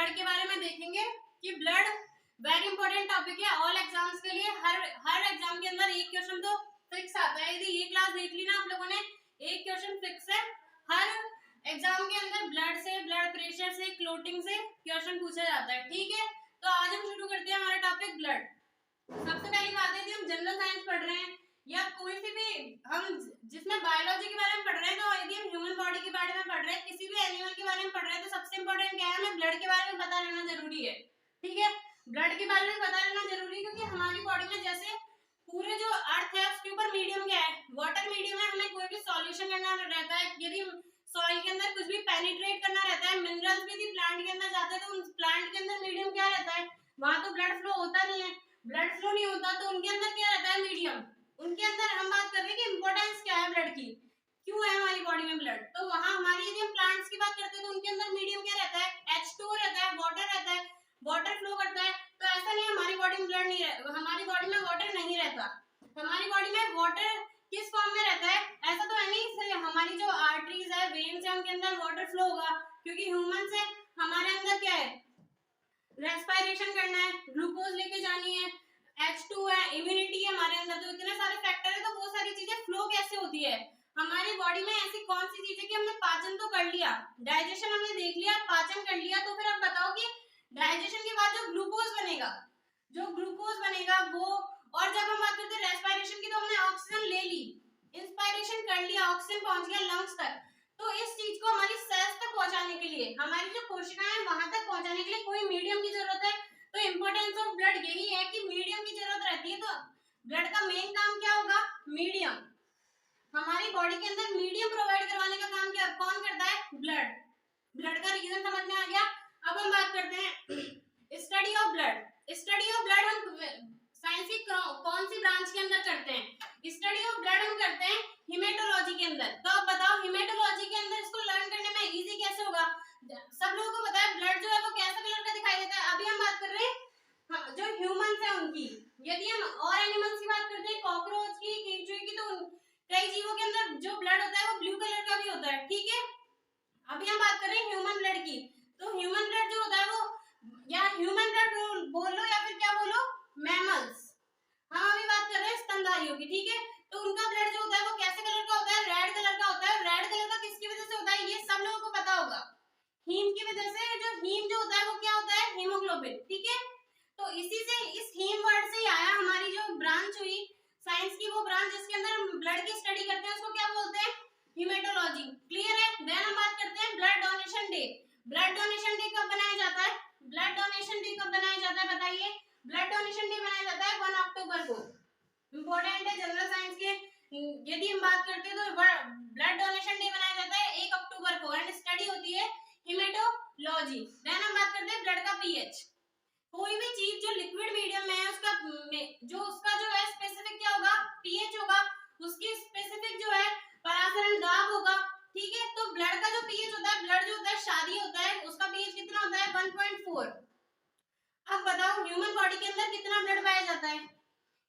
Blood के बारे में देखेंगे कि ब्लड वेरी इंपॉर्टेंट टॉपिक है ऑल एग्जाम्स के लिए। हर एग्जाम के अंदर एक क्वेश्चन तो फिक्स आता है। यदि ये क्लास देख ली ना आप लोगों ने, एक क्वेश्चन फिक्स है। हर एग्जाम के अंदर ब्लड से, ब्लड प्रेशर से, क्लोटिंग से क्वेश्चन पूछा जाता है। ठीक है, तो आज हम शुरू करते हैं हमारा टॉपिक ब्लड। सबसे पहली बात है कि हम जनरल साइंस पढ़ रहे हैं या कोई सी भी हम जिसमें बायोलॉजी के बारे में पढ़ रहे हैं, तो यदि हम ह्यूमन बॉडी के बारे में पढ़ रहे हैं, किसी भी एनिमल के बारे में पढ़ रहे हैं, तो सबसे इंपॉर्टेंट क्या है, हमें ब्लड के बारे में पता रहना जरूरी है। ठीक है, ब्लड के बारे में पता रहना जरूरी है क्योंकि हमारी बॉडी में जैसे पूरे जो अर्थ है उसके ऊपर मीडियम क्या है, वाटर मीडियम है। हमें कोई भी सॉल्यूशन करना रहता है, यदि सॉइल के अंदर कुछ भी पेनिट्रेट करना रहता है, मिनरल्स भी प्लांट के अंदर जाते हैं, तो उस प्लांट के अंदर मीडियम क्या रहता है, वहां तो ब्लड फ्लो होता नहीं है। ब्लड फ्लो नहीं होता तो उनके अंदर क्या रहता है, मीडियम। उनके अंदर हम बात कर रहे हैं कि इंपॉर्टेंस क्या है ब्लड की, क्यों है हमारी बॉडी में ब्लड। तो वहां हमारी यदि हम प्लांट्स की बात करते हैं तो उनके अंदर मीडियम क्या रहता है, H2O रहता है, वाटर रहता है, वाटर फ्लो करता है। तो ऐसा नहीं हमारी बॉडी में ब्लड नहीं रहता, हमारी बॉडी में वाटर नहीं रहता। हमारी बॉडी में वाटर किस फॉर्म में रहता है, ऐसा तो है नहीं हमारी जो आर्टरीज है, वेन्स है, उनके अंदर वाटर फ्लो होगा, क्योंकि ह्यूमन से हमारे अंदर क्या है, रेस्पिरेशन करना है, ग्लूकोज लेके जानी है, H2 है, इम्यूनिटी है हमारे अंदर। तो इतने सारे फैक्टर है, तो वो सारी चीजें फ्लो कैसे होती है हमारी बॉडी में। ऐसी कौन सी चीज है कि हमने पाचन तो कर लिया, डाइजेशन हमने देख लिया, पाचन कर लिया, तो फिर अब बताओ कि डाइजेशन के बाद जो ग्लूकोज बनेगा, वो, और जब हम बात करते हैं रेस्पिरेशन की, तो हमने ऑक्सीजन ले ली, इंस्पायरेशन कर लिया, ऑक्सीजन पहुंच गया लंग्स तक। तो इस चीज को हमारी सेल्स तक पहुंचाने के लिए, हमारी जो कोशिकाएं हैं वहां तक पहुंचाने के लिए कोई मीडियम की जरूरत है। तो इंपॉर्टेंस ऑफ ब्लड यही है कि मीडियम की जरूरत रहती है। तो ब्लड का मेन काम क्या होगा, मीडियम। हमारी बॉडी के अंदर मीडियम प्रोवाइड करवाने का काम क्या कौन करता है, ब्लड। ब्लड का रीजन समझ में आ गया। अब हम बात करते हैं study of blood. Study of blood हम साइंस की कौन सी ब्रांच के अंदर करते हैं, स्टडी ऑफ ब्लड हम करते हैं हिमेटोलॉजी के अंदर। तो अब बताओ हिमेटोलॉजी के अंदर इसको लर्न करने में इजी कैसे होगा। सब लोगों को पता है ब्लड जो है वो कैसा कलर का दिखाई देता है। अभी हम बात कर रहे हैं जो ह्यूमंस है उनकी। यदि हम और एनिमल्स की बात करते हैं, कॉकरोच की, केंचुए की, तो कई जीवों के अंदर जो ब्लड होता है वो ब्लू कलर का भी होता है। ठीक है, अभी हम बात कर रहे हैं ह्यूमन ब्लड की। तो ह्यूमन ब्लड जो होता है वो, या ह्यूमन ब्लड बोलो या फिर क्या बोलो, मैमल्स। हम अभी बात कर रहे हैं स्तनधारियों की। ठीक है, तो उनका ब्लड जो होता है वो कैसे कलर का होता है, रेड कलर का होता है। रेड कलर का किसकी वजह से होता है, ये सब लोगों को पता होगा, हीम की वजह से। जो हीम जो होता है वो क्या होता है, हीमोग्लोबिन। ठीक है, तो इसी से, इस हीम वर्ड से ही आया हमारी जो ब्रांच हुई साइंस की, वो ब्रांच जिसके अंदर हम ब्लड की स्टडी करते हैं उसको क्या बोलते हैं, हीमेटोलॉजी। क्लियर है। देन हम बात करते हैं blood donation day. Blood donation day कब बनाया जाता है, ब्लड डोनेशन डे कब बनाया जाता है बताइए। ब्लड डोनेशन डे बनाया जाता है 1 अक्टूबर को। इंपॉर्टेंट है जनरल साइंस के। यदि हम बात करते हैं तो ब्लड डोनेशन डे बनाया जाता है 1 अक्टूबर को, एंड स्टडी होती है हिमेटोलॉजी। देन हम बात करते हैं ब्लड का पीएच। कोई भी चीज जो लिक्विड मीडियम में है उसका जो है स्पेसिफिक क्या होगा, पीएच होगा। उसकी स्पेसिफिक जो है परासरण दाब होगा। ठीक है, तो ब्लड का जो पीएच होता है, ब्लड जो होता है क्षारीय होता है, उसका पीएच कितना होता है, 1.4। अब बताओ ह्यूमन बॉडी के अंदर कितना ब्लड पाया जाता है,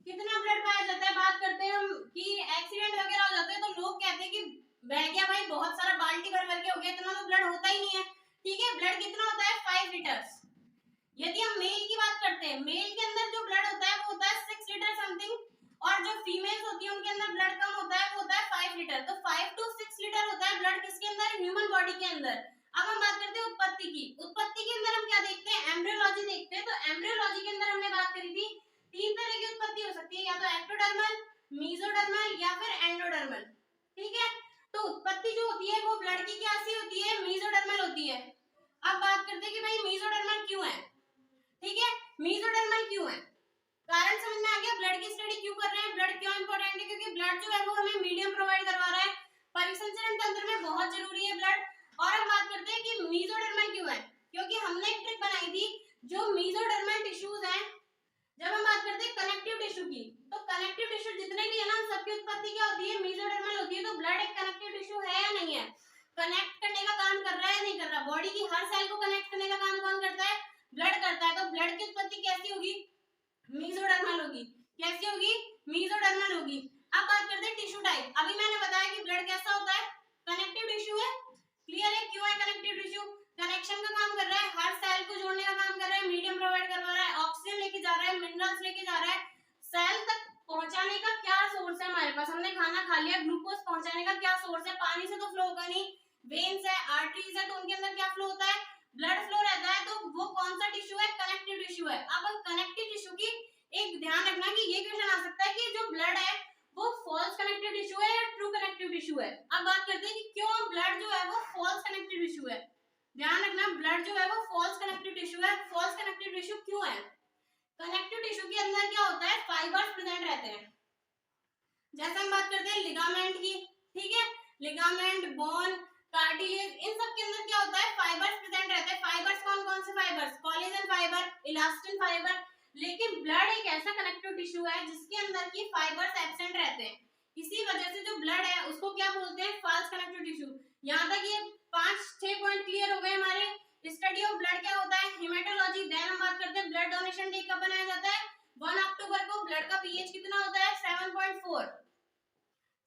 कितना ब्लड पाया जाता है। बात करते हैं हम कि एक्सीडेंट वगैरह हो जाते हैं तो लोग कहते हैं कि बह गया भाई, बहुत सारा बाल्टी भर भर के हो गया, इतना तो ब्लड होता ही नहीं है। ठीक है, ब्लड कितना होता है, 5 लीटर्स। यदि हम मेल की बात करते हैं, मेल के अंदर जो ब्लड होता है वो होता है 6 लीटर समथिंग, और जो फीमेल्स होती है उनके अंदर ब्लड कम होता है, वो होता है 5 लीटर। तो 5 to 6 लीटर होता है ब्लड किसके अंदर, ह्यूमन बॉडी के अंदर। अब हम बात करते हैं उत्पत्ति की। उत्पत्ति के अंदर हम क्या देखते हैं, एम्ब्रियोलॉजी देखते हैं। तो एम्ब्रियोलॉजी के अंदर हमने बात करी थी 3 तरह की उत्पत्ति हो सकती है, या तो एक्टोडर्मल, मेसोडर्मल या फिर एंडोडर्मल। ठीक है, तो उत्पत्ति जो होती है वो ब्लड की कैसी होती है, मेसोडर्मल होती है। अब बात करते हैं कि भाई मेसोडर्मल क्यों है। ठीक है, मेसोडर्मल क्यों है, कारण समझ में आ गया। ब्लड की स्टडी क्यों कर रहे हैं, ब्लड क्यों इंपॉर्टेंट है, क्योंकि ब्लड जो है वो हमें मीडियम प्रोवाइड करवा रहा है, परिसंचरण तंत्र में बहुत जरूरी है ब्लड। और हम बात करते हैं कि मेसोडर्मल क्यों है, क्योंकि हमने एक ट्रिक बनाई थी जो मेसोडर्मल टिश्यूज हैं। जब हम बात करते हैं कनेक्टिव टिश्यू की, तो कनेक्टिव टिश्यू जितने भी है ना, सबकी उत्पत्ति क्या होती है, मेसोडर्मल होती है। तो ब्लड एक कनेक्टिव टिश्यू है या नहीं है, कनेक्ट करने का काम कर रहा है या नहीं कर रहा। बॉडी की हर सेल को कनेक्ट करने का काम कौन करता है, ब्लड करता है। तो ब्लड की उत्पत्ति कैसी होगी, मेसोडर्मल होगी। कैसी होगी, मेसोडर्मल होगी। अब बात करते हैं टिश्यू टाइप। अभी मैंने बताया कि ब्लड कैसा होता है, कनेक्टिव टिश्यू है। क्लियर है, क्यों है कनेक्टिव टिश्यू, कनेक्शन का काम कर रहा है, हर सेल को जोड़ने सोर्स है, पानी से तो फ्लो होगा नहीं, वेन्स है, आर्टरीज है, तो उनके अंदर क्या फ्लो होता है, ब्लड फ्लो रहता है। तो वो कौन सा टिश्यू है, कनेक्टिव टिश्यू है। अब कनेक्टिव टिश्यू की एक ध्यान रखना कि ये क्वेश्चन आ सकता है कि जो ब्लड है वो फॉल्स कनेक्टिव टिश्यू है या ट्रू कनेक्टिव टिश्यू है। अब बात करते हैं कि क्यों ब्लड जो है वो फॉल्स कनेक्टिव टिश्यू है। ध्यान रखना, ब्लड जो है वो फॉल्स कनेक्टिव टिश्यू है। फॉल्स कनेक्टिव टिश्यू क्यों है? कनेक्टिव टिश्यू के अंदर क्या होता है, फाइबर्स प्रेजेंट रहते हैं। जैसे हम बात करते हैं लिगामेंट की, ठीक है, लिगामेंट, बोन, कार्टिलेज, इन सब के अंदर क्या होता है, फाइबर्स प्रेजेंट रहते हैं। फाइबर्स कौन कौन से fibres, collagen fibre, elastin fibre. लेकिन ब्लड एक ऐसा कनेक्टिव टिश्यू है जिसके अंदर की फाइबर्स एब्सेंट रहते हैं। इसी वजह से जो ब्लड है उसको क्या बोलते हैं, फॉल्स कनेक्टिव टिश्यू। यहाँ तक ये 5-6 पॉइंट क्लियर हो गए हमारे। स्टडी ऑफ ब्लड क्या होता है, हेमेटोलॉजी। देन हम बात करते हैं ब्लड डोनेशन डे कब बनाया जाता है, 1 अक्टूबर को। ब्लड का पीएच कितना होता है, 7.4,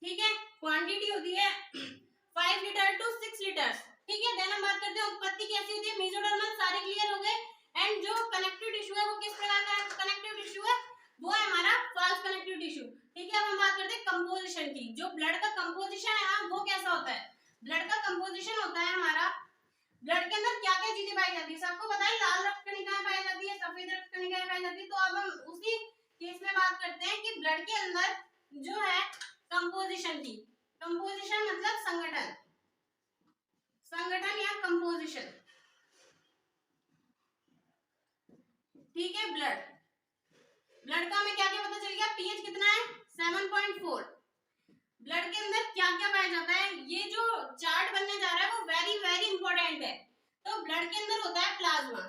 ठीक है। क्वांटिटी होती है 5 लीटर टू 6 लीटर, ठीक है। देन हम बात करते हैं उत्पत्ति कैसी होती है, मेसोडर्मल, सारे क्लियर हो गए। एंड जो कनेक्टिव टिश्यू है वो किस प्रकार का कनेक्टिव टिश्यू है, वो है हमारा फॉल्स कनेक्टिव टिश्यू, ठीक है। अब हम बात करते हैं कंपोजिशन की। जो ब्लड का कंपोजिशन है ना वो कैसा होता है, ब्लड का कंपोजिशन होता है हमारा, ब्लड के अंदर क्या क्या चीजें पाई जाती है, सबको पता है, लाल रक्त कणिकाएं पाई जाती है, सफेद रक्त कणिकाएं पाई जाती है। तो अब हम उसी केस में बात करते हैं कि ब्लड के अंदर जो है कंपोजिशन की, कंपोजिशन मतलब संगठन, संगठन या कंपोजिशन, ठीक है। ब्लड, ब्लड का हमें क्या क्या पता चल गया, पीएच कितना है, 7.4। ब्लड के अंदर क्या क्या पाया जाता है, ये जो चार्ट बनने जा रहा है वो वेरी वेरी इंपॉर्टेंट है। तो ब्लड के अंदर होता है प्लाज्मा।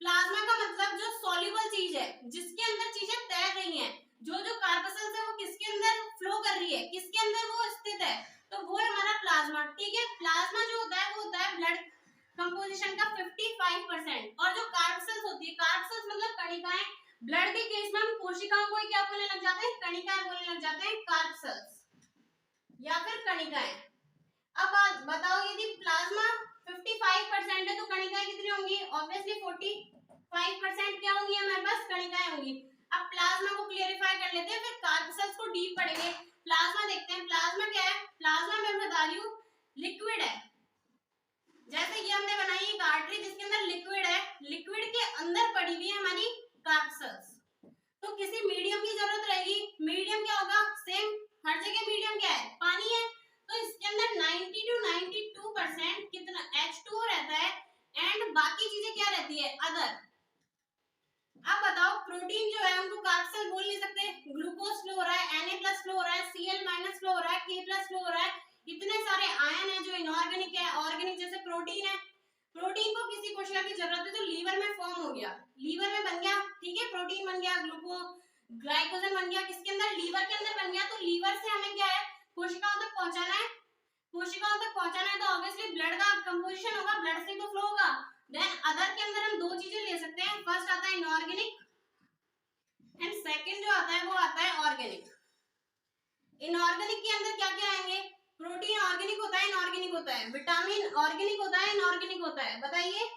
प्लाज्मा का मतलब जो सॉल्युबल चीज है, जिसके अंदर चीजें तैर रही हैं, जो जो कार्पसल्स है वो किसके अंदर फ्लो कर रही है, किसके अंदर वो स्थित है, तो वो है हमारा प्लाज्मा, ठीक है। प्लाज्मा जो होता है वो होता है ब्लड कंपोजिशन का 55%। और जो कार्पसल्स होती है, कार्पसल्स मतलब कणिकाएं, ब्लड के केस में हम कोशिकाओं को क्या बोलने लग जाते हैं, कणिकाएं बोलने लग जाते हैं, कार्पसल्स या फिर कणिकाएं। अब बताओ यदि प्लाज्मा 55% है तो कणिकाएं कितनी होंगी, ऑब्वियसली 45% क्या होंगी हमारे पास, कणिकाएं होंगी। अब प्लाज्मा को क्लियरिफाई कर लेते हैं, फिर कार्पसल्स को डीप पढ़ेंगे। प्लाज्मा देखते हैं, प्लाज्मा क्या है, प्लाज्मा मैं बता रही हूँ लिक्विड है। जैसे ये हमने बनाई एक आर्टरी जिसके अंदर लिक्विड है, लिक्विड के अंदर पड़ी हुई है हमारी कार्पसल्स। तो किसी मीडियम की जरूरत रहेगी, मीडियम क्या होगा, सेम हर जगह मीडियम क्या है, पानी है। तो इसके अंदर 90 to 92% कितना H2O रहता है, एंड बाकी चीजें क्या रहती है, अदर। अब बताओ प्रोटीन जो है उनको कार्बोक्सिल बोल नहीं सकते, ग्लूकोज फ्लो हो रहा है, Na+ फ्लो हो रहा है, Cl- फ्लो हो रहा है, K+ फ्लो हो रहा है, इतने सारे आयन है जो इनऑर्गेनिक है, ऑर्गेनिक जैसे प्रोटीन है। प्रोटीन को किसी कोशिका की जरूरत है तो लीवर में फॉर्म हो गया, लीवर में बन गया, ठीक है, प्रोटीन बन गया, ग्लाइकोजन बन गया, किसके अंदर, लीवर के अंदर बन गया। तो लीवर से हमें क्या है, कोशिकाओं तक पहुंचाना है, कोशिकाओं तक पहुंचाना है, तो ऑब्वियसली ब्लड का कंपोजिशन होगा, ब्लड से तो फ्लो होगा। देन अदर के अंदर हम दो चीजें ले सकते हैं, फर्स्ट आता है इनऑर्गेनिक एंड सेकंड जो आता है वो आता है ऑर्गेनिक। इनऑर्गेनिक के अंदर क्या क्या आएंगे, प्रोटीन ऑर्गेनिक होता है, इनऑर्गेनिक होता है, विटामिन ऑर्गेनिक होता है, इनऑर्गेनिक होता है। बताइए,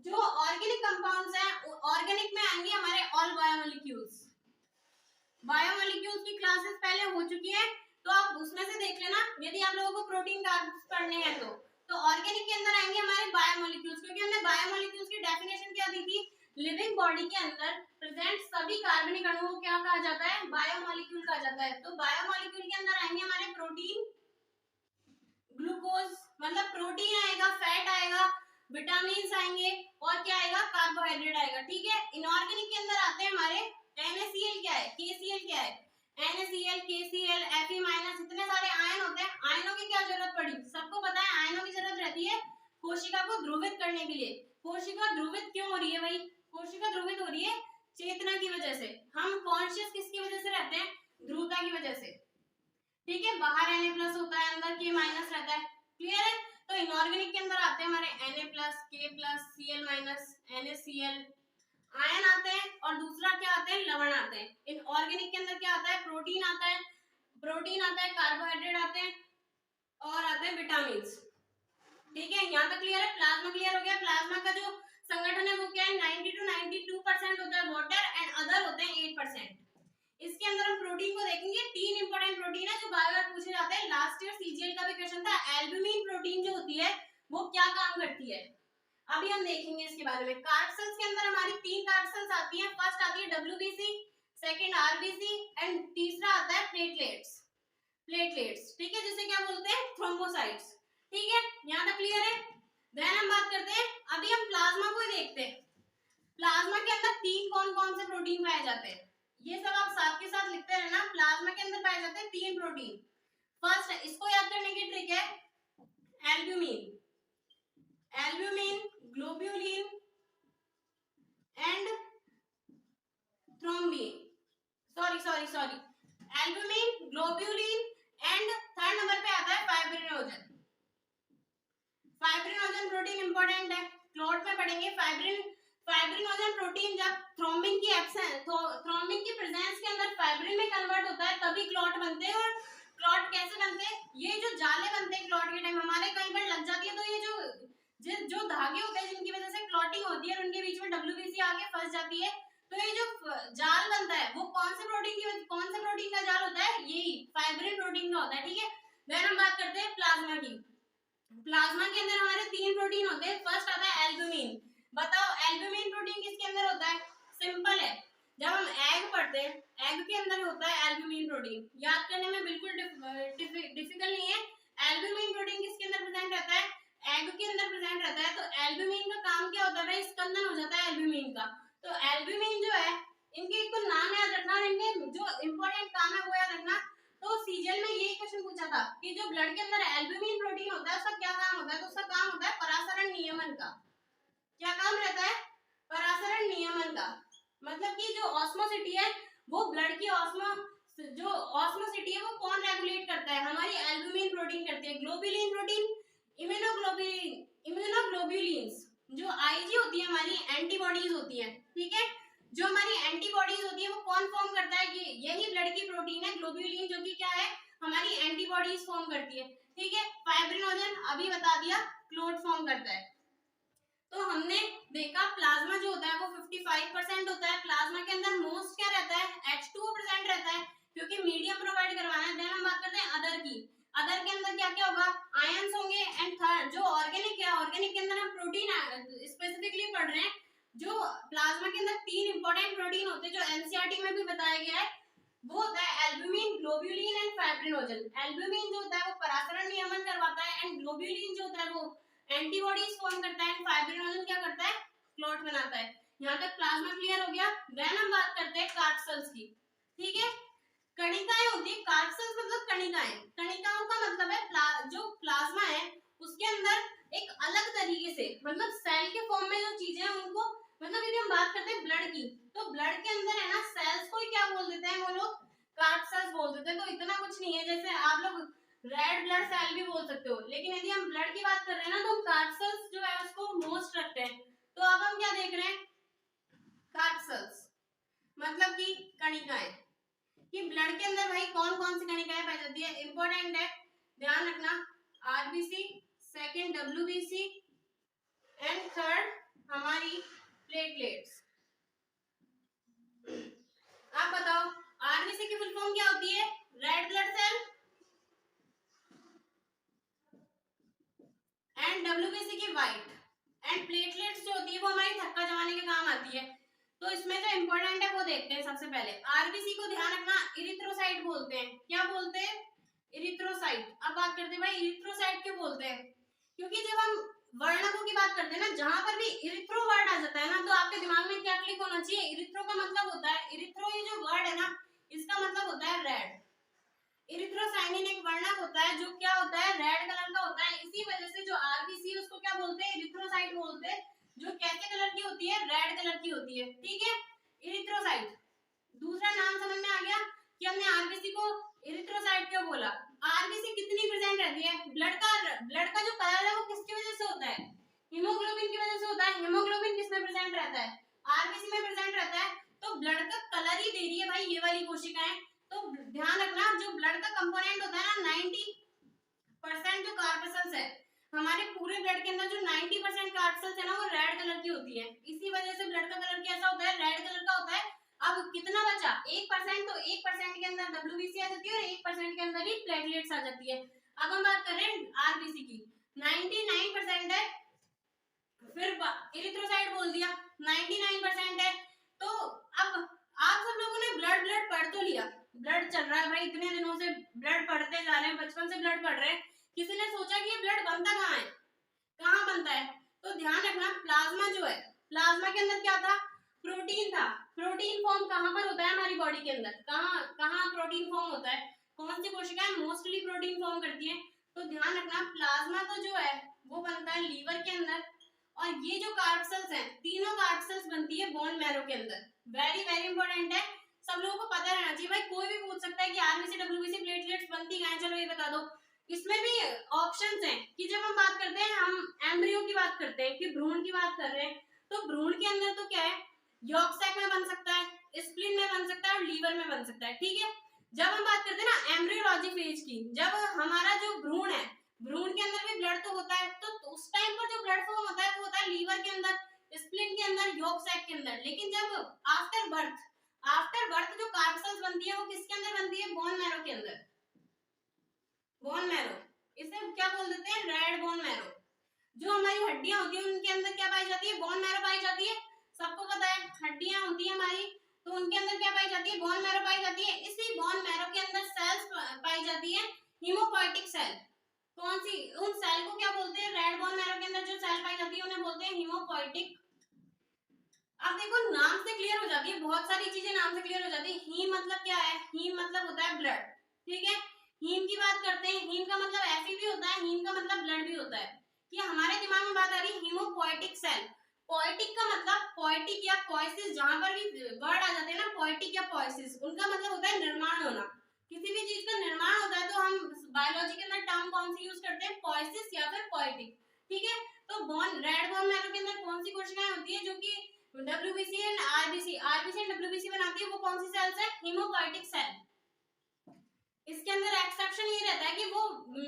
जो ऑर्गेनिक कंपाउंड्स हैं ऑर्गेनिक में आएंगे हमारे ऑल बायोमोलिक्यूल्स। बायोमोलिक्यूल्स की क्लासेस पहले हो चुकी है, तो आप उसमें से देख लेना यदि आप लोगों को प्रोटीन कार्ब्स पढ़ने हैं तो ऑर्गेनिक के अंदर आएंगे हमारे बायोमोलिक्यूल्स, क्योंकि हमने बायोमोलिक्यूल्स की डेफिनेशन क्या दी थी, लिविंग बॉडी के अंदर प्रेजेंट सभी कार्बनिक अणुओं को क्या कहा जाता है, बायोमोलिक्यूल कहा जाता है। तो बायोमोलिक्यूल के अंदर आएंगे हमारे प्रोटीन, ग्लूकोज मतलब प्रोटीन आएगा, फैट आएगा, विटामिन आएंगे और क्या आएगा, कार्बोहाइड्रेट आएगा, ठीक है। इनऑर्गेनिक के अंदर आते हैं हमारे NaCl क्या है, KCl क्या है, NaCl, KCl, Fe-, इतने सारे आयन होते हैं। आयनों की क्या जरूरत पड़ी, सबको पता है आयनों की जरूरत रहती है कोशिका को ध्रुवित करने के लिए। कोशिका ध्रुवित क्यों हो रही है भाई, कोशिका ध्रुवित हो रही है चेतना की वजह से। हम कॉन्शियस किसकी वजह से रहते हैं, ध्रुवता की वजह से, ठीक है। बाहर Na+ होता है, अंदर K- रहता है, क्लियर है। तो इनऑर्गेनिक के अंदर आते हैं हमारे Na+, K+, Cl-, NaCl ion आते हैं, और दूसरा क्या आते हैं, लवण आते हैं। इनऑर्गेनिक के अंदर क्या आता है, प्रोटीन आता है, कार्बोहाइड्रेट आते हैं और आते हैं विटामिन, ठीक है। यहाँ तक क्लियर है, प्लाज्मा क्लियर हो गया। प्लाज्मा का जो संगठन है वो क्या है, 90 to 92% होता है वाटर एंड अदर होते हैं 8%। इसके अंदर हम प्रोटीन को देखेंगे, 3 इंपॉर्टेंट प्रोटीन है जो बार बार पूछे जाते हैं, लास्ट ईयर सीजीएल का भी क्वेश्चन था। एल्ब्यूमिन प्रोटीन जो होती है वो क्या काम करती है, अभी हम देखेंगे इसके बारे में। कार्ड सेल्स के अंदर हमारी 3 कार्ड सेल्स आती हैं, फर्स्ट आती है डब्ल्यूबीसी, सेकंड आरबीसी एंड तीसरा आता है प्लेटलेट्स। प्लेटलेट्स ठीक है, जिसे क्या बोलते हैं, थ्रोम्बोसाइट्स। ठीक है, यहाँ तक क्लियर है। देन हम बात करते हैं, अभी हम प्लाज्मा को ही देखते हैं। प्लाज्मा के अंदर 3 कौन कौन से प्रोटीन पाए जाते हैं, ये सब आप साथ के साथ लिखते रहना। प्लाज्मा के अंदर पाए जाते हैं 3 प्रोटीन। फर्स्ट, इसको याद करने की ट्रिक है, albumin, albumin, globulin and thrombin, sorry albumin, globulin and third number पे आता है फाइब्रिनोजन। फाइब्रिनोजन प्रोटीन इंपॉर्टेंट है, क्लॉट में पढ़ेंगे। फाइब्रिनोजन प्रोटीन जब थ्रोम्बिन की एब्सेंस, थ्रोम्बिन की प्रेजेंस के अंदर फाइब्रिन में कन्वर्ट होता है तभी क्लॉट बनते हैं। और क्लॉट कैसे बनते हैं, ये जो जाले बनते हैं क्लॉट के टाइम हमारे कहीं पर लग जाती है, तो ये जो धागे होते हैं जिनकी वजह से क्लॉटिंग होती है और उनके बीच में डब्ल्यूबीसी आके फंस जाती है, तो ये जो जाल बनता है वो कौन से प्रोटीन का जाल होता है, यही फाइब्रिन प्रोटीन का होता है। ठीक है, देन हम बात करते हैं प्लाज्मा की। प्लाज्मा के अंदर हमारे 3 प्रोटीन होते हैं, फर्स्ट आता है एल्ब्यूमिन। बताओ एल्ब्यूमिन प्रोटीन किसके अंदर होता है, सिंपल है, जब हम एग पढ़ते हैं एग के अंदर होता है एल्ब्यूमिन प्रोटीन, याद करने में बिल्कुल डिफिकल्ट नहीं है। एल्ब्यूमिन प्रोटीन किसके अंदर प्रेजेंट रहता है, एग के अंदर प्रेजेंट रहता है। तो एल्ब्यूमिन का काम क्या होता है, स्कंदन हो जाता है एल्ब्यूमिन का। तो एल्ब्यूमिन जो है, इनके एक तो नाम याद रखना और इनके जो इंपॉर्टेंट काम है वो याद रखना। तो सीजीएल में यही क्वेश्चन पूछा था कि जो ब्लड के अंदर एल्ब्यूमिन प्रोटीन होता है उसका क्या काम होता है, तो उसका काम होता है परासरण नियमन का। क्या काम रहता है, परासरण नियमन का। मतलब कि जो ऑस्मोसिटी है वो ब्लड की ऑस्मोसिटी है वो कौन रेगुलेट करता है, हमारी एल्ब्यूमिन प्रोटीन करती है। ग्लोबुलिन प्रोटीन, इम्यूनोग्लोबुलिन्स, जो आईजी होती है हमारी एंटीबॉडीज होती है। ठीक है, जो हमारी एंटीबॉडीज होती है वो कौन फॉर्म करता है, ये यही ब्लड की प्रोटीन है ग्लोबुलिन, जो कि क्या है, हमारी एंटीबॉडीज फॉर्म करती है। ठीक है, फाइब्रिनोजन अभी बता दिया, क्लोट फॉर्म करता है। तो हमने देखा प्लाज्मा जो होता है वो 55% होता है। प्लाज्मा के अंदर मोस्ट क्या रहता है, H2% रहता है, क्योंकि मीडियम प्रोवाइड करवाना है। देन हम बात करते हैं अदर की। अदर के अंदर क्या क्या होगा, आयंस होंगे। एंड थर्ड जो ऑर्गेनिक है, ऑर्गेनिक के अंदर हम प्रोटीन स्पेसिफिकली पढ़ रहे हैं। जो प्लाज्मा के अंदर 3 इंपॉर्टेंट प्रोटीन होते हैं जो एनसीईआरटी में भी बताया गया है, वो होता है albumin, globulin and fibrinogen. Albumin जो होता है वो परासरण नियमन करवाता है, एंड ग्लोबुलिन जो होता है वो एंटीबॉडीज फॉर्म करता है, एंड फाइब्रिनोजन क्या करता है, क्लॉट बनाता है। यहाँ तक प्लाज्मा क्लियर हो गया। देन हम बात करते हैं कार्ड सेल्स की। ठीक है, कणिकाएं होती है, कार्ड सेल्स मतलब कणिकाएं। कणिकाओं का मतलब है जो प्लाज्मा है उसके अंदर एक अलग तरीके से, मतलब सेल के फॉर्म में जो चीजें हैं उनको, मतलब यदि हम बात करते हैं ब्लड की, तो ब्लड के अंदर है ना सेल्स को ही क्या बोल देते हैं वो लोग, कार्ड सेल्स बोल देते हैं। तो इतना कुछ नहीं है, जैसे आप लोग रेड ब्लड सेल भी बोल सकते हो, लेकिन यदि हम ब्लड की बात कर रहे हैं ना तो हम कार्ड सेल्स जो है उसको मोस्ट रखते हैं। तो अब हम क्या देख रहे हैं, कार्ड सेल्स मतलब कि कणिकाएं, कि ब्लड के अंदर भाई कौन कौन सी कणिकाएं पाई जाती है, इंपॉर्टेंट है, ध्यान रखना। RBC, second WBC and third हमारी प्लेटलेट्स। आप बताओ आरबीसी की फुल फॉर्म क्या होती है, red blood cell, and WBC की व्हाइट, एंड प्लेटलेट्स जो होती है वो हमारी थक्का जमाने के काम आती है। तो इसमें जो इंपॉर्टेंट है वो देखते हैं। सबसे पहले आरबीसी को ध्यान रखना, इरिथ्रोसाइट बोलते हैं। क्या बोलते हैं, इरिथ्रोसाइट। अब बात करते हैं भाई इरिथ्रोसाइट क्यों बोलते हैं, क्योंकि जब हम वर्णकों की बात करते हैं ना, जहां पर भी इरिथ्रो वर्ड आ जाता है ना, तो आपके दिमाग में क्या क्लिक होना चाहिए, इरिथ्रो का मतलब होता है, इरिथ्रो ये जो वर्ड है ना इसका मतलब होता है रेड। इरिथ्रोसाइनिन एक वर्णक होता है जो क्या होता है, रेड कलर का होता है। इसी वजह से जो आरबीसी उसको क्या बोलते हैं, इरिथ्रोसाइट बोलते हैं, जो कैसे कलर की होती है, रेड कलर की होती है। ठीक है, इरिथ्रोसाइट। दूसरा नाम समझ में आ गया कि हमने आरबीसी को इरिथ्रोसाइट क्यों बोला। आरबीसी कितनी प्रेजेंट रहती है, ब्लड का जो कलर है वो किसकी वजह से होता है, हीमोग्लोबिन की वजह से होता है। हीमोग्लोबिन किसमें प्रेजेंट रहता है, आरबीसी में प्रेजेंट रहता है। तो ब्लड का कलर ही दे रही है भाई ये वाली कोशिकाएं। तो ध्यान रखना, जो ब्लड का कंपोनेंट होता है ना 90% जो कार्पेसल्स है, हमारे पूरे ब्लड के अंदर जो 90% कार्पेसल्स है ना वो रेड कलर की होती है। इसी वजह से ब्लड का कलर कैसा होता है, रेड कलर का होता है। अब कितना बचा 1%, तो 1% के अंदर WBC आ जाती है और 1% के अंदर ही प्लेटलेट्स आ जाती है। अब हम बात कर रहे हैं RBC की, 99% है, फिर इरिथ्रोसाइट बोल दिया 99% है। तो अब आप सब लोगों ने ब्लड पढ़ तो लिया, ब्लड चल रहा है भाई, इतने दिनों से ब्लड पढ़ते जा रहे हैं, बचपन से ब्लड पढ़ रहे हैं, किसी ने सोचा कि ये ब्लड बनता कहाँ है, कहाँ बनता है? तो ध्यान रखना, प्लाज्मा जो है, प्लाज्मा के अंदर क्या था? प्रोटीन था। प्रोटीन फॉर्म कहाँ पर होता है हमारी बॉडी के अंदर? कहाँ प्रोटीन फॉर्म होता है? कौन सी कोशिकाएं मोस्टली प्रोटीन फॉर्म करती है? तो ध्यान रखना, प्लाज्मा तो जो है वो बनता है लीवर के अंदर, और ये जो कार्ब सेल्स हैं, तीनों कार्ब सेल्स बनती है बोन मैरो के अंदर। वेरी वेरी इंपॉर्टेंट है, सब लोगों को पता रहना चाहिए भाई। कोई भी पूछ सकता है कि आरबीसी डब्ल्यूबीसी प्लेटलेट्स बनती कहाँ है, चलो ये बता दो। इसमें भी ऑप्शंस हैं कि जब हम बात करते हैं, हम एम्ब्रियो की बात करते हैं कि भ्रूण की बात कर रहे हैं, तो भ्रूण के अंदर तो क्या है, यॉर्क सैक में बन सकता है, स्प्लीन में बन सकता है और लीवर में बन सकता है, ठीक है। जब हम बात करते हैं ना एम्ब्रियोलॉजी फेज की, जब हमारा जो भ्रूण है, भ्रूण के अंदर भी ब्लड तो होता है, तो उस टाइम पर जो ब्लड फॉर्म होता है वो होता है लीवर के अंदर, स्प्लीन के अंदर, यॉर्क सैक के अंदर। लेकिन जब आफ्टर बर्थ जो कार्ब सेल्स बनती है वो किसके अंदर बनती है? बोन मैरो के अंदर, बोन मैरो। इसे क्या बोल देते हैं? Red bone marrow. जो हमारी हड्डियां होती है उनके अंदर क्या पाई जाती है? बोन मैरो पाई जाती है। सबको पता है हड्डियां होती है हमारी, तो उनके अंदर क्या पाई जाती है? बोन मैरो पाई जाती है। इसी बोन मैरो के अंदर सेल्स पाई जाती है, हीमोपोइटिक सेल। कौन सी? उन सेल को क्या बोलते हैं? रेड बोन मैरो के अंदर जो सेल पाई जाती है उन्हें बोलते हैं हीमोपोइटिक। अब देखो नाम से क्लियर हो जाती है, बहुत सारी चीजें नाम से क्लियर हो जाती है। हीम मतलब क्या है? हीम मतलब होता है ब्लड, ठीक है। हीम की बात करते हैं, हीम का मतलब Fe भी होता है, हीम का मतलब ब्लड भी होता है। कि हमारे दिमाग में बात आ रही है हीमोपोइटिक सेल। पोइटिक का मतलब, पोइटिक या पोइसिस, जहां पर भी वर्ड आ जाते हैं ना, पोइटिक या पोइसिस, उनका मतलब होता है निर्माण होना। किसी भी चीज का निर्माण होता है तो हम बायोलॉजी के अंदर टर्म कौन सी यूज करते हैं? पोइसिस या फिर पोइटिक, ठीक है। तो रेड बोन मैरो के अंदर कौन सी कोशिकाएं होती है जो कि WBC and RBC and WBC बनाती है? वो कौन सी सेल्स है? Haemopoietic cell. इसके अंदर एक्सेप्शन ये रहता है कि वो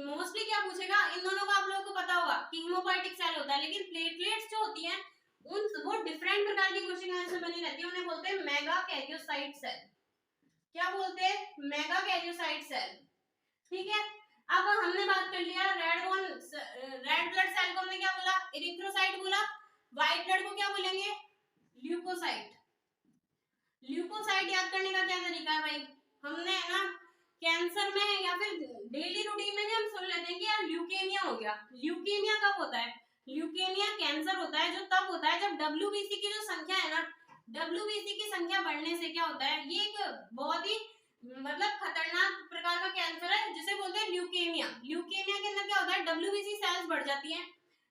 मोस्टली क्या पूछेगा, इन दोनों का आप लोगों को पता होगा कि हीमोपोइटिक सेल होता है, लेकिन प्लेटलेट्स जो होती हैं वो डिफरेंट प्रकार की कोशिकाएं से बनी रहती है, उन्हें बोलते हैं मेगा कैरियोसाइट सेल। क्या बोलते हैं? मेगा कैरियोसाइट सेल, ठीक है। अब हमने बात कर लिया रेड ब्लड सेल को हमने क्या बोला? इरिथ्रोसाइट बोला। व्हाइट ब्लड को क्या बोलेंगे? ल्यूकोसाइट। ल्यूकोसाइट याद करने का क्या तरीका है भाई? हमने है ना कैंसर में या फिर डेली रूटीन में हम सुन लेते हैं कि यार ल्यूकेमिया हो गया। ल्यूकेमिया कब होता है? ल्यूकेमिया कैंसर होता है जो तब होता है जब WBC की जो संख्या है ना, WBC की संख्या बढ़ने से क्या होता है, ये एक बहुत ही मतलब खतरनाक प्रकार का कैंसर है जिसे बोलते हैं ल्यूकेमिया। ल्यूकेमिया के अंदर क्या होता है? WBC सेल्स बढ़ जाती हैं।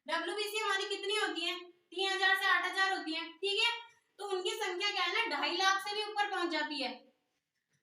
WBC हमारी कितनी होती है? 3000 से 8000 होती है, ठीक है। तो उनकी संख्या क्या है ना, 2.5 लाख से भी ऊपर पहुंच जाती है।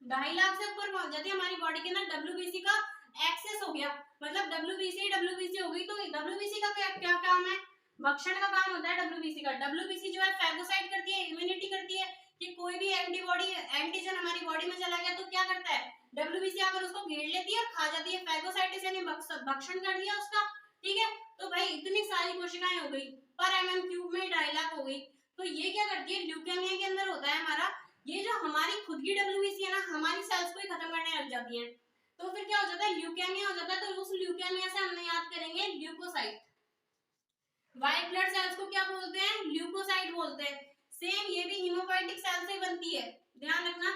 2.5 लाख से ऊपर पहुंच जाती है हमारी बॉडी के अंदर। WBC का एक्सेस हो गया, मतलब WBC हो गई। तो WBC का क्या काम है? भक्षण का काम होता है WBC का। WBC जो है फैगोसाइट करती है, इम्यूनिटी करती है, कि कोई भी एंटीबॉडी एंटीजन हमारी बॉडी में चला गया तो क्या करता है? WBC आकर उसको घेर लेती है और खा जाती है। फैगोसाइटिस यानी भक्षण कर दिया उसका, ठीक है। तो भाई इतनी सारी कोशिकाएं हो गई, पर MM³ में 2.5 लाख हो गई। तो ये क्या करती है? ल्यूकेमिया के अंदर होता है हमारा, ये जो हमारी खुद की WBC है ना, हमारी सेल्स को ही खत्म करने लग जाती है। तो फिर क्या हो जाता है? ल्यूकेमिया हो जाता है। तो उस ल्यूकेमिया से हमने याद करेंगे ल्यूकोसाइट। व्हाइट ब्लड सेल्स को क्या बोलते हैं? ल्यूकोसाइट बोलते हैं। सेम ये भी हीमोपोइटिक सेल से बनती है, ध्यान रखना।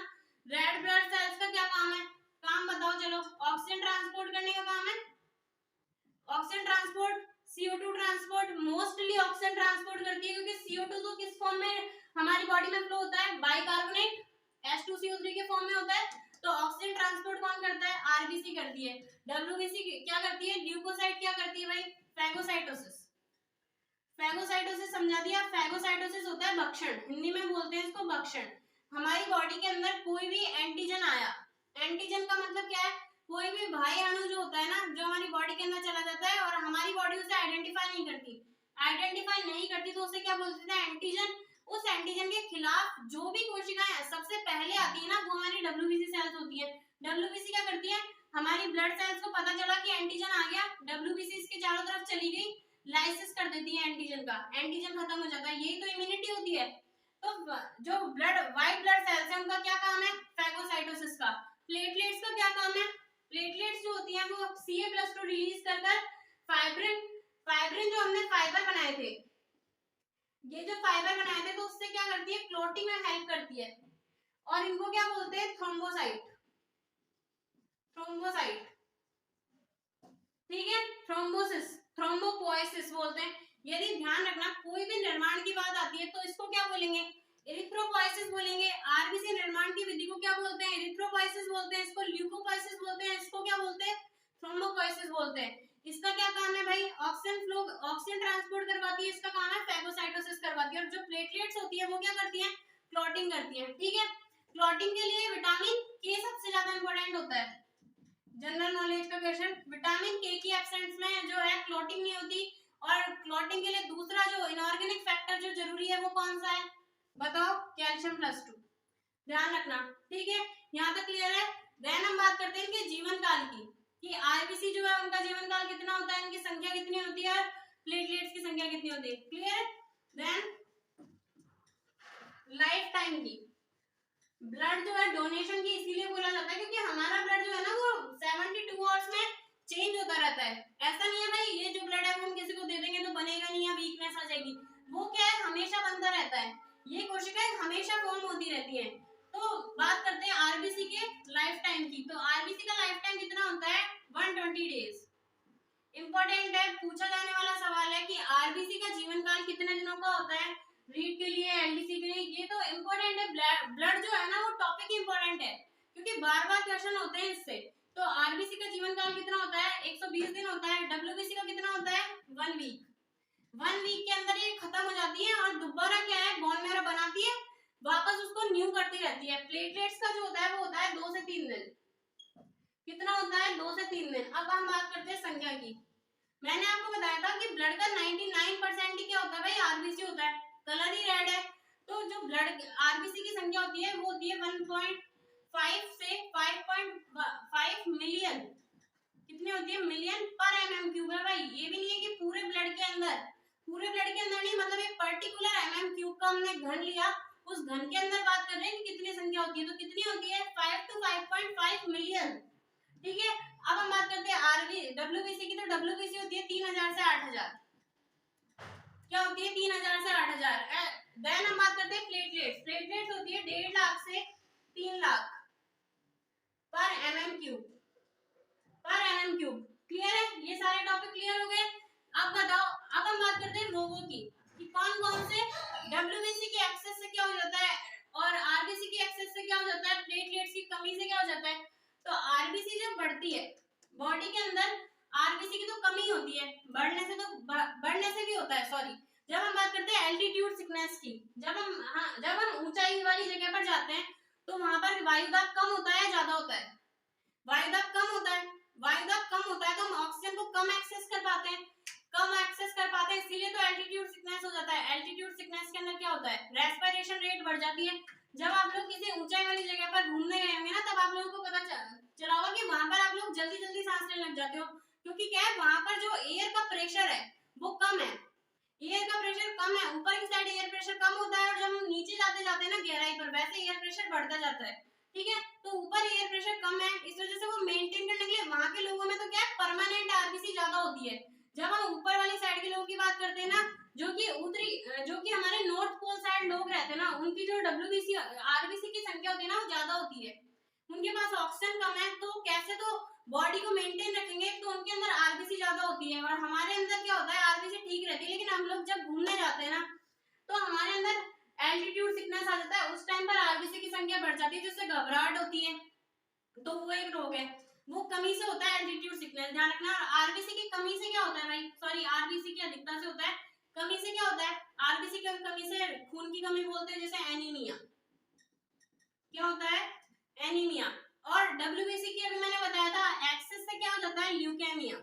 रेड ब्लड सेल्स का क्या काम है? काम बताओ चलो। ऑक्सीजन ट्रांसपोर्ट करने का काम है, oxygen transport, CO2 transport. Mostly oxygen transport करती है क्योंकि CO2 तो किस फॉर्म में हमारी बॉडी में फ्लो होता है? बाइकार्बोनेट H2CO3 के फॉर्म में होता है। तो ऑक्सीजन ट्रांसपोर्ट कौन करता है? आरबीसी करती है। WBC क्या करती है? ल्यूकोसाइट क्या करती है भाई? फैगोसाइटोसिस। फैगोसाइटोसिस समझा दिया। फैगोसाइटोसिस होता है भक्षण, हिंदी में बोलते हैं इसको भक्षण। हमारी बॉडी के अंदर कोई भी एंटीजन आया, एंटीजन का मतलब क्या है? कोई भी बाह्य अणु जो होता है ना, जो हमारी बॉडी के अंदर चला जाता है और हमारी बॉडी उसे आइडेंटिफाई नहीं करती, तो उसे क्या बोलते हैं? एंटीजन। उस एंटीजन के खिलाफ जो भी कोशिकाएं सबसे पहले आती है ना, वो हमारी WBC सेल्स होती है। WBC क्या करती है? हमारी ब्लड सेल्स को पता चला कि एंटीजन आ गया, WBC इसके चारों तरफ चली गई, लाइसिस कर देती है एंटीजन का, एंटीजन खत्म हो जाता है। यही तो इम्यूनिटी होती है। तो जो व्हाइट ब्लड सेल्स है उनका क्या काम है, फैगोसाइटोसिस का। प्लेटलेट्स का क्या काम है, प्लेटलेट्स जो होती हैं वो Ca+2 रिलीज कर फाइब्रिन फाइब्रिन जो हमने फाइबर बनाए थे, ये जो फाइबर बनाए थे तो उससे क्या करती है, क्लोटिंग में हेल्प करती है। और इनको क्या बोलते हैं, थ्रोम्बोसाइट, थ्रोम्बोसाइट, ठीक है, थ्रोम्बोसिस, थ्रोम्बोपोएसिस बोलते हैं। यदि ध्यान रखना कोई भी निर्माण की बात आती है तो इसको क्या बोलेंगे, एरिथ्रोपोएसिस बोलेंगे। आरबीसी निर्माण की विधि को क्या बोलते हैं, एरिथ्रोपोएसिस बोलते हैं, इसको ल्यूकोपोएसिस बोलते हैं, इसको क्या बोलते हैं, थ्रोम्बोपोएसिस बोलते हैं। इसका क्या काम है भाई, ऑक्सीजन फ्लो, ऑक्सीजन ट्रांसपोर्ट करवाती है, इसका काम है फैगोसाइटोसिस करवाती है। और जो प्लेटलेट्स होती है वो क्या करती है, क्लॉटिंग करती है, ठीक है। क्लॉटिंग के लिए विटामिन के सबसे ज्यादा इंपॉर्टेंट होता है। जनरल नॉलेज का क्वेश्चन, विटामिन के की एब्सेंस में जो है क्लॉटिंग नहीं होती। और क्लॉटिंग के लिए दूसरा जो इनऑर्गेनिक फैक्टर जो जरूरी है वो कौन सा है, बताओ, कैल्शियम+2, ध्यान रखना, ठीक है। यहाँ तक क्लियर है। देन हम बात करते हैं इनके जीवन काल की, कि आरबीसी जो है उनका जीवन काल कितना होता है, इनकी संख्या कितनी होती है, प्लेटलेट्स की संख्या कितनी होती है, क्लियर। देन लाइफ टाइम की, ब्लड जो है डोनेशन की इसीलिए बोला जाता है क्योंकि हमारा ब्लड जो है ना वो 72 आवर्स में चेंज होता रहता है। ऐसा नहीं है भाई ये जो ब्लड है वो हम किसी को दे देंगे तो बनेगा नहीं या वीकनेस आ जाएगी, वो क्या है हमेशा बनता रहता है, ये कोशिकाएं हमेशा फॉर्म होती रहती हैं। तो बात करते हैं आरबीसी के लाइफ टाइम की, तो आरबीसी का लाइफ टाइम कितना होता है, 120 डेज। इंपॉर्टेंट है, पूछा जाने वाला सवाल है कि आरबीसी का जीवन काल कितने दिनों का होता है, रीड के लिए, एलडीसी के लिए, ये तो इंपॉर्टेंट है। ब्लड जो है ना वो टॉपिक इंपॉर्टेंट है क्योंकि बार बार क्वेश्चन होते हैं इससे। तो आरबीसी का जीवन काल कितना होता है, 120 दिन होता है। डब्ल्यूबीसी का कितना होता है, 1 वीक। 1 वीक के अंदर ये खत्म हो जाती है और दोबारा क्या है, बोन मैरो बनाती है, वापस उसको न्यू करती रहती है। प्लेटलेट्स का जो होता है वो होता है 2 से 3 दिन, कितना होता है, 2 से 3 दिन। अब हम बात करते हैं संख्या की। मैंने आपको बताया था कि ब्लड का 99% ही क्या होता है भाई, आरबीसी होता है, कलर ही रेड है। तो जो ब्लड आरबीसी की संख्या होती है वो होती है 1.5 से 5.5 मिलियन, कितनी होती है, मिलियन पर mm³ है भाई। ये भी नहीं है कि पूरे ब्लड के अंदर, पूरे ब्लड के अंदर नहीं, मतलब एक पर्टिकुलर mm³ का हमने घन लिया, उस घन के अंदर बात कर रहे हैं कि कितनी संख्या होती है, तो कितनी होती है, 5 to 5.5 मिलियन, ठीक है। अब हम बात करते हैं आरबी डब्ल्यूबीसी की, तो डब्ल्यूबीसी होती है 3000 से 8000, क्या होती है, 3000 से 8000। देन हम बात करते हैं प्लेटलेट्स, प्लेटलेट्स होती है 1.5 लाख से 3 लाख पर mm³, पर mm³, क्लियर है, ये सारे टॉपिक क्लियर हो गए। अब बताओ, अब हम बात करते हैं रोगों की, कि कौन कौन से डब्ल्यूबीसी के एक्सेस से क्या हो जाता है और आरबीसी के एक्सेस से क्या हो जाता है, प्लेटलेट्स की कमी से क्या हो जाता है। तो आरबीसी जब बढ़ती है बॉडी के अंदर, आरबीसी की तो कमी होती है, बढ़ने से तो बढ़ने से भी होता है, सॉरी। जब हम बात करते हैं एल्टीट्यूड सिकनेस की, जब हम ऊंचाई वाली जगह पर जाते हैं तो वहां पर वायुदाब कम होता है, ज्यादा होता है, वायुदाब कम होता है, वायुदाब कम होता है तो हम ऑक्सीजन को कम एक्सेस कर पाते हैं, कम एक्सेस कर पाते हैं, इसीलिए तो एल्टीट्यूड सिकनेस हो जाता है। एल्टीट्यूड सिकनेस के अंदर क्या होता है, रेस्पिरेशन रेट बढ़ जाती है। जब आप लोग किसी ऊंचाई वाली जगह पर घूमने गए होंगे ना, तब आप लोगों को पता चला होगा कि वहां पर आप लोग जल्दी जल्दी सांस लेने लग जाते हो, क्योंकि क्या है, वहां पर जो एयर का प्रेशर है वो कम है, एयर का प्रेशर कम है, ऊपर की साइड एयर प्रेशर कम होता है, और जब हम नीचे जाते जाते हैं ना गहराई पर, वैसे एयर प्रेशर बढ़ता जाता है, ठीक है। तो ऊपर एयर प्रेशर कम है, इस वजह से वो मेंटेन करने के लिए वहां के लोगों में तो क्या है, परमानेंट आरबीसी ज्यादा होती है। जब हम ऊपर वाली साइड के लोगों की बात करते हैं ना, जो कि हमारे नॉर्थ पोल साइड लोग रहते हैं ना, उनकी जो डब्ल्यूबीसी आरबीसी की संख्या होती है ना वो ज्यादा होती है, उनके पास ऑक्सीजन कम है, तो कैसे तो बॉडी को मेंटेन रखेंगे, तो उनके अंदर आरबीसी ज्यादा होती है। और हमारे अंदर क्या होता है, आरबीसी ठीक रहती है, लेकिन हम लोग जब घूमने जाते हैं ना तो हमारे अंदर एल्टीट्यूड सिकनेस आ जाता है, उस टाइम पर आरबीसी की संख्या बढ़ जाती है, जिससे घबराहट होती है, तो वो एक रोग है, वो कमी से होता है एल्टीट्यूड सिकनेस, ध्यान रखना। आरबीसी की कमी से क्या होता है भाई, सॉरी, आरबीसी की अधिकता से होता है, कमी से क्या होता है, आरबीसी की कमी से खून की कमी बोलते हैं, जैसे एनीमिया, क्या होता है, एनीमिया। और डब्ल्यूबीसी की अभी मैंने बताया था, एक्सेस से क्या हो जाता है, ल्यूकेमिया।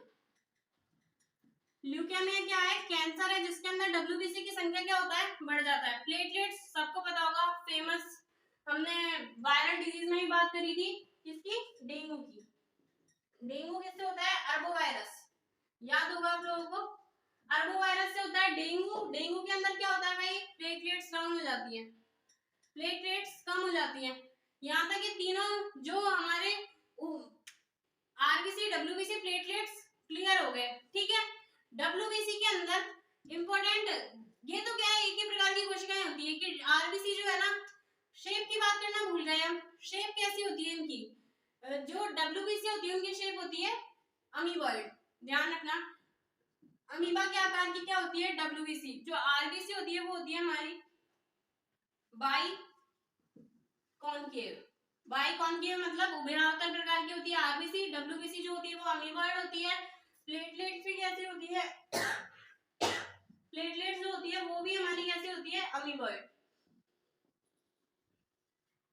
ल्यूकेमिया क्या है, कैंसर है जिसके अंदर डब्ल्यूबीसी की संख्या क्या होता है, बढ़ जाता है। प्लेटलेट्स सबको पता होगा, फेमस, हमने वायरल डिजीज में ही बात करी थी, किसकी, डेंगू की। डेंगू किससे होता है, अर्बोवायरस, याद होगा आप लोगों को, अर्बोवायरस से होता है डेंगू। डेंगू के अंदर क्या होता है भाई, प्लेटलेट्स डाउन हो जाती है, प्लेटलेट्स कम हो जाती हैं। यहाँ तक ये तीनों जो हमारे आरबीसी डब्ल्यूबीसी प्लेटलेट्स क्लियर हो गए, ठीक है। डब्ल्यूबीसी के अंदर इंपॉर्टेंट, ये तो क्या है, एक ही प्रकार की कोशिकाएं होती है कि आरबीसी जो है ना, शेप की बात करना भूल गए हम। शेप कैसी होती है इनकी, जो डब्ल्यूबीसी होती है उनकी शेप होती है अमीबॉइड, ध्यान रखना। अमीबा के आकार की क्या होती है, डब्ल्यूबीसी। जो आरबीसी होती है वो होती है हमारी बाई कॉनकेव। बाई कॉनकेव मतलब उभयआवर्तन प्रकार की होती है आरबीसी। डब्ल्यूबीसी जो होती है वो अमीबॉइड होती है। प्लेटलेट्स भी कैसी होती है प्लेटलेट्स जो होती है वो भी हमारी कैसी होती है, अमीबॉइड,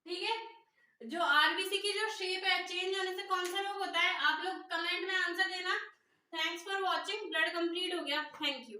ठीक है। जो आरबीसी की जो शेप है चेंज होने से कौन सा रोग होता है, आप लोग कमेंट में आंसर देना। Thanks for watching. Blood complete हो गया, थैंक यू।